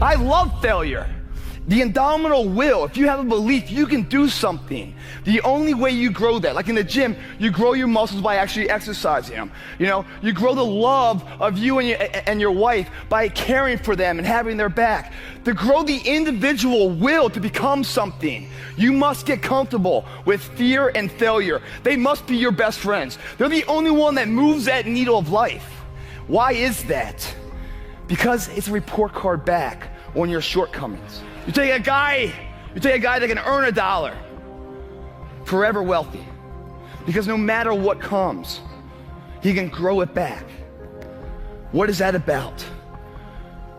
I love failure. The indomitable will, if you have a belief you can do something, the only way you grow that, like in the gym, you grow your muscles by actually exercising them. You know, you grow the love of you and your wife by caring for them and having their back. To grow the individual will to become something, you must get comfortable with fear and failure. They must be your best friends. They're the only one that moves that needle of life. Why is that? Because it's a report card back on your shortcomings. You take a guy that can earn $1, forever wealthy, because no matter what comes, he can grow it back. What is that about?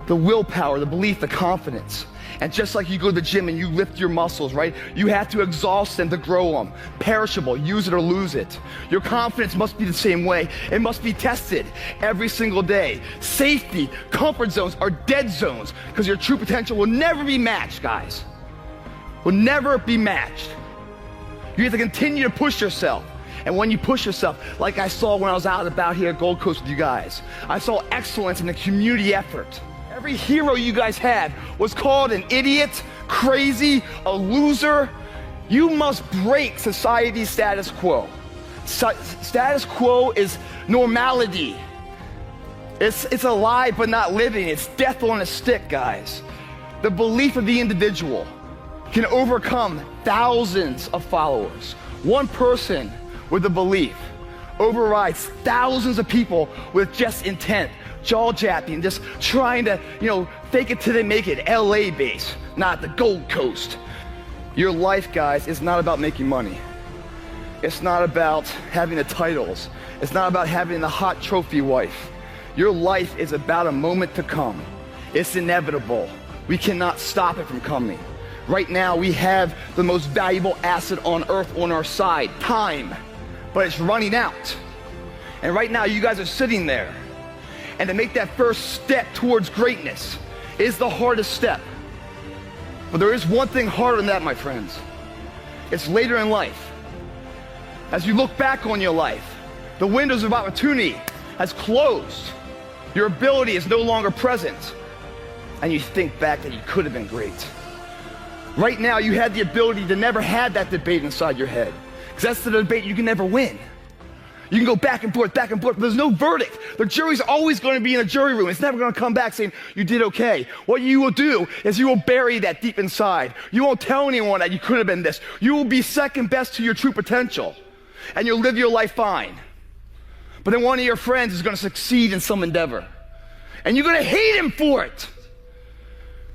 The willpower, the belief, the confidence. And just like you go to the gym and you lift your muscles, right? You have to exhaust them to grow them. Perishable, use it or lose it. Your confidence must be the same way. It must be tested every single day. Safety, comfort zones are dead zones because your true potential will never be matched, guys. Will never be matched. You have to continue to push yourself. And when you push yourself, like I saw when I was out and about here at Gold Coast with you guys, I saw excellence in the community effort. Every hero you guys had was called an idiot, crazy, a loser. You must break society's status quo. Status quo is normality. It's alive but not living. It's death on a stick, guys. The belief of the individual can overcome thousands of followers. One person with a belief overrides thousands of people with just intent. Jaw-japping, just trying to, fake it till they make it. LA base, not the Gold Coast. Your life, guys, is not about making money. It's not about having the titles. It's not about having the hot trophy wife. Your life is about a moment to come. It's inevitable. We cannot stop it from coming. Right now, we have the most valuable asset on earth on our side, time, but it's running out. And right now, you guys are sitting there. And to make that first step towards greatness is the hardest step. But there is one thing harder than that, my friends. It's later in life. As you look back on your life, the windows of opportunity has closed. Your ability is no longer present. And you think back that you could have been great. Right now, you had the ability to never have that debate inside your head. Because that's the debate you can never win. You can go back and forth, but there's no verdict. The jury's always going to be in the jury room. It's never going to come back saying, you did okay. What you will do is you will bury that deep inside. You won't tell anyone that you could have been this. You will be second best to your true potential. And you'll live your life fine. But then one of your friends is going to succeed in some endeavor. And you're going to hate him for it.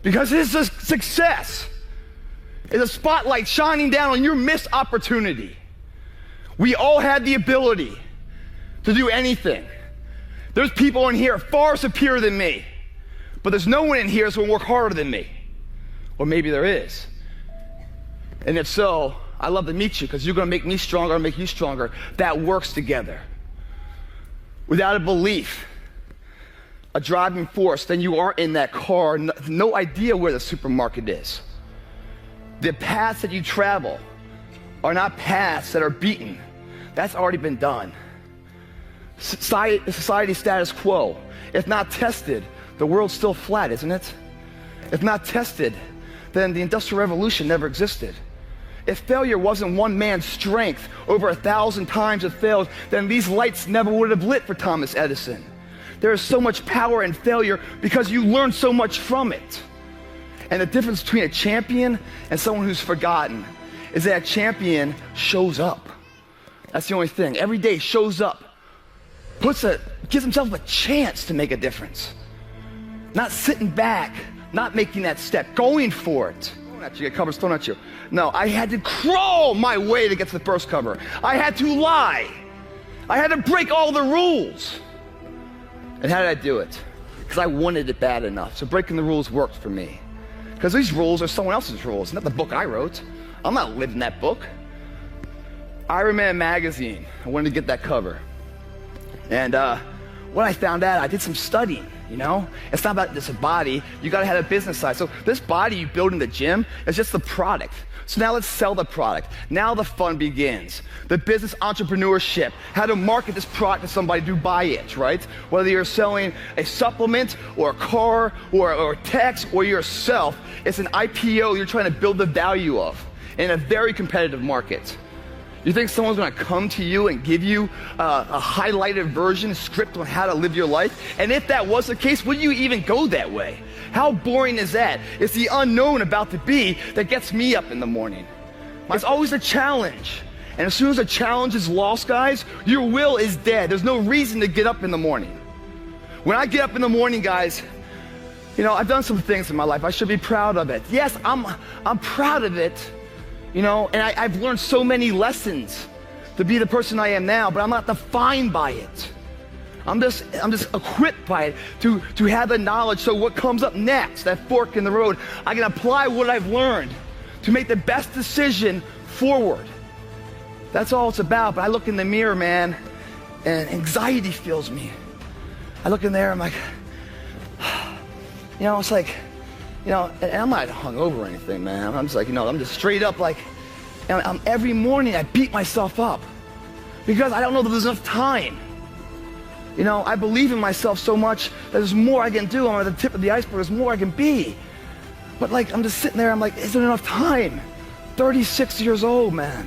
Because his success is a spotlight shining down on your missed opportunity. We all had the ability to do anything. There's people in here far superior than me, but there's no one in here that's going to work harder than me. Or maybe there is. And if so, I'd love to meet you because you're going to make me stronger, I'll make you stronger. That works together. Without a belief, a driving force, then you are in that car, no idea where the supermarket is. The paths that you travel are not paths that are beaten. That's already been done. Society's status quo, if not tested, the world's still flat, isn't it? If not tested, then the Industrial Revolution never existed. If failure wasn't one man's strength over 1,000 times it failed, then these lights never would have lit for Thomas Edison. There is so much power in failure because you learn so much from it. And the difference between a champion and someone who's forgotten is that a champion shows up. That's the only thing. Every day shows up, gives himself a chance to make a difference. Not sitting back, not making that step, going for it. Thrown at you, get covers thrown at you. No, I had to crawl my way to get to the first cover. I had to lie. I had to break all the rules. And how did I do it? Because I wanted it bad enough. So breaking the rules worked for me. Because these rules are someone else's rules, not the book I wrote. I'm not living that book. Iron Man magazine, I wanted to get that cover. And what I found out, I did some studying. you know? It's not about just a body, you gotta have a business side. So this body you build in the gym is just the product. So now let's sell the product. Now the fun begins. The business entrepreneurship, how to market this product to somebody to buy it, right? Whether you're selling a supplement or a car or text or yourself, it's an IPO you're trying to build the value of in a very competitive market. You think someone's gonna come to you and give you a highlighted version, script on how to live your life? And if that was the case, would you even go that way? How boring is that? It's the unknown about to be that gets me up in the morning. It's always a challenge. And as soon as a challenge is lost, guys, your will is dead. There's no reason to get up in the morning. When I get up in the morning, guys, you know, I've done some things in my life. I should be proud of it. Yes, I'm proud of it. You know, and I've learned so many lessons to be the person I am now, but I'm not defined by it. I'm just equipped by it to have the knowledge, so what comes up next, that fork in the road, I can apply what I've learned to make the best decision forward. That's all it's about. But I look in the mirror, man, and anxiety fills me. I look in there, I'm like, you know, it's like, you know, and I'm not hungover or anything, man. I'm just like, you know, I'm just straight up like, and every morning I beat myself up because I don't know that there's enough time. You know, I believe in myself so much that there's more I can do. I'm at the tip of the iceberg, there's more I can be. But like, I'm just sitting there, I'm like, is there enough time? 36 years old, man.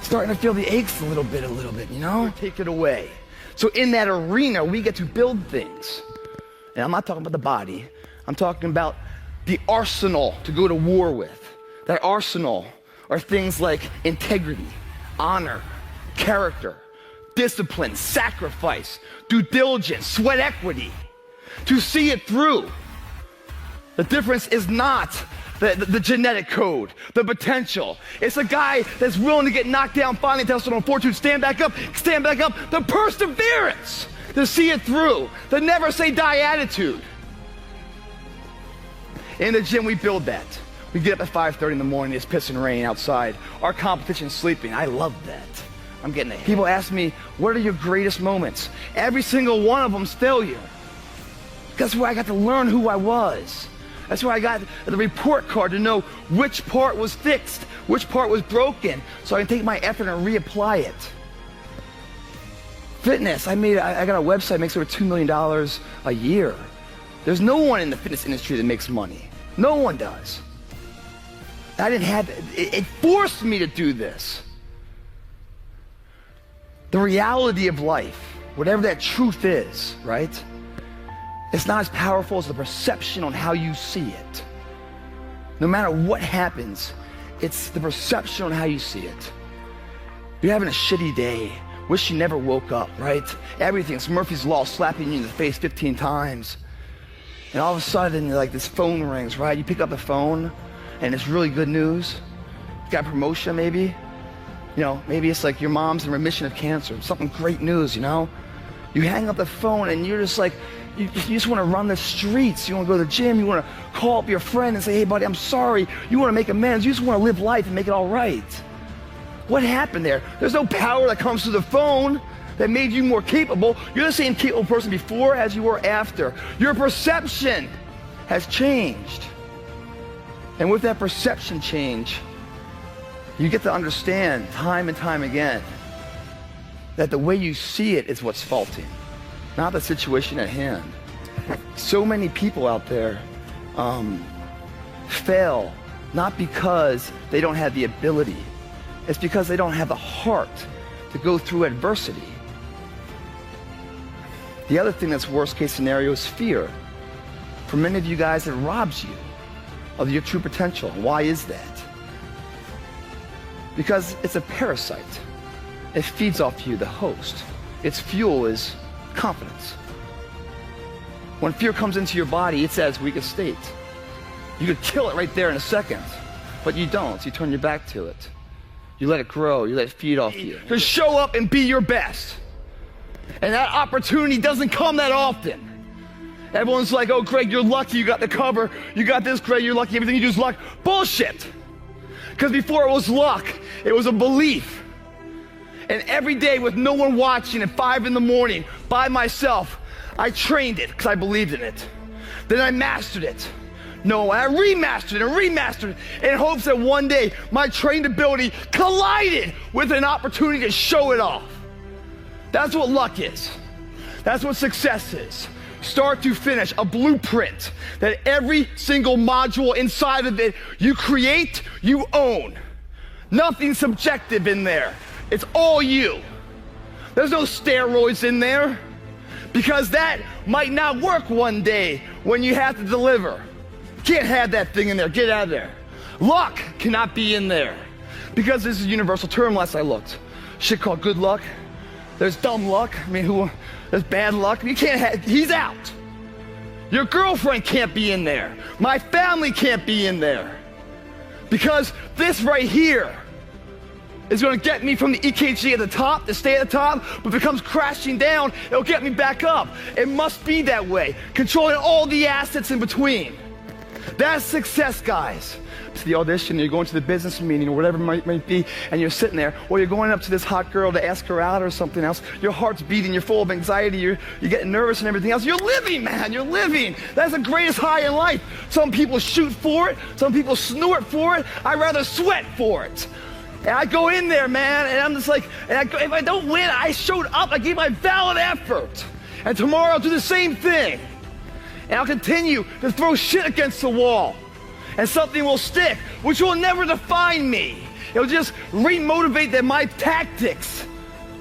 Starting to feel the aches a little bit, you know? Take it away. So in that arena, we get to build things. And I'm not talking about the body. I'm talking about the arsenal to go to war with. That arsenal are things like integrity, honor, character, discipline, sacrifice, due diligence, sweat equity, to see it through. The difference is not the genetic code, the potential. It's a guy that's willing to get knocked down, finally tested on fortune, stand back up, the perseverance to see it through, the never say die attitude. In the gym, we build that. We get up at 5:30 in the morning, it's pissing rain outside. Our competition's sleeping. I love that. I'm getting it. People ask me, what are your greatest moments? Every single one of them's failure. That's where I got to learn who I was. That's where I got the report card to know which part was fixed, which part was broken, so I can take my effort and reapply it. Fitness, I got a website that makes over $2 million a year. There's no one in the fitness industry that makes money. No one does. I didn't have it forced me to do this. The reality of life, whatever that truth is, right? It's not as powerful as the perception on how you see it. No matter what happens, it's the perception on how you see it. You're having a shitty day, wish you never woke up, right? Everything's Murphy's Law, slapping you in the face 15 times. And all of a sudden, like, this phone rings, right? You pick up the phone, and it's really good news. You got a promotion, maybe. You know, maybe it's like your mom's in remission of cancer. Something great news, you know? You hang up the phone, and you're just like, you just want to run the streets. You want to go to the gym. You want to call up your friend and say, hey, buddy, I'm sorry. You want to make amends. You just want to live life and make it all right. What happened there? There's no power that comes through the phone that made you more capable. You're the same capable person before as you were after. Your perception has changed. And with that perception change, you get to understand time and time again that the way you see it is what's faulty, not the situation at hand. So many people out there fail not because they don't have the ability. It's because they don't have the heart to go through adversity. The other thing that's worst case scenario is fear. For many of you guys, it robs you of your true potential. Why is that? Because it's a parasite. It feeds off you, the host. Its fuel is confidence. When fear comes into your body, it's at its weakest state. You could kill it right there in a second, but you don't. You turn your back to it. You let it grow. You let it feed off you. Just show up and be your best. And that opportunity doesn't come that often. Everyone's like, oh, Greg, you're lucky. You got the cover. You got this, Greg. You're lucky. Everything you do is luck. Bullshit. Because before it was luck, it was a belief. And every day with no one watching at 5 in the morning by myself, I trained it because I believed in it. Then I mastered it. No, I remastered it and remastered it in hopes that one day my trained ability collided with an opportunity to show it off. That's what luck is. That's what success is. Start to finish, a blueprint that every single module inside of it you create, you own. Nothing subjective in there. It's all you. There's no steroids in there, because that might not work one day when you have to deliver. Can't have that thing in there. Get out of there. Luck cannot be in there, because this is a universal term. Last I looked, shit called good luck. There's dumb luck. I mean, there's bad luck. You can't have. He's out. Your girlfriend can't be in there. My family can't be in there, because this right here is going to get me from the EKG at the top to stay at the top, but if it comes crashing down, it'll get me back up. It must be that way, controlling all the assets in between. That's success, guys. To the audition, you're going to the business meeting or whatever it might be, and you're sitting there, or you're going up to this hot girl to ask her out or something else. Your heart's beating, you're full of anxiety, you're getting nervous and everything else. You're living, man, you're living. That's the greatest high in life. Some people shoot for it, some people snort for it. I'd rather sweat for it. And I go in there, man, and I'm just like, if I don't win, I showed up, I gave my valid effort. And tomorrow I'll do the same thing. And I'll continue to throw shit against the wall. And something will stick, which will never define me. It'll just re-motivate that my tactics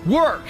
work.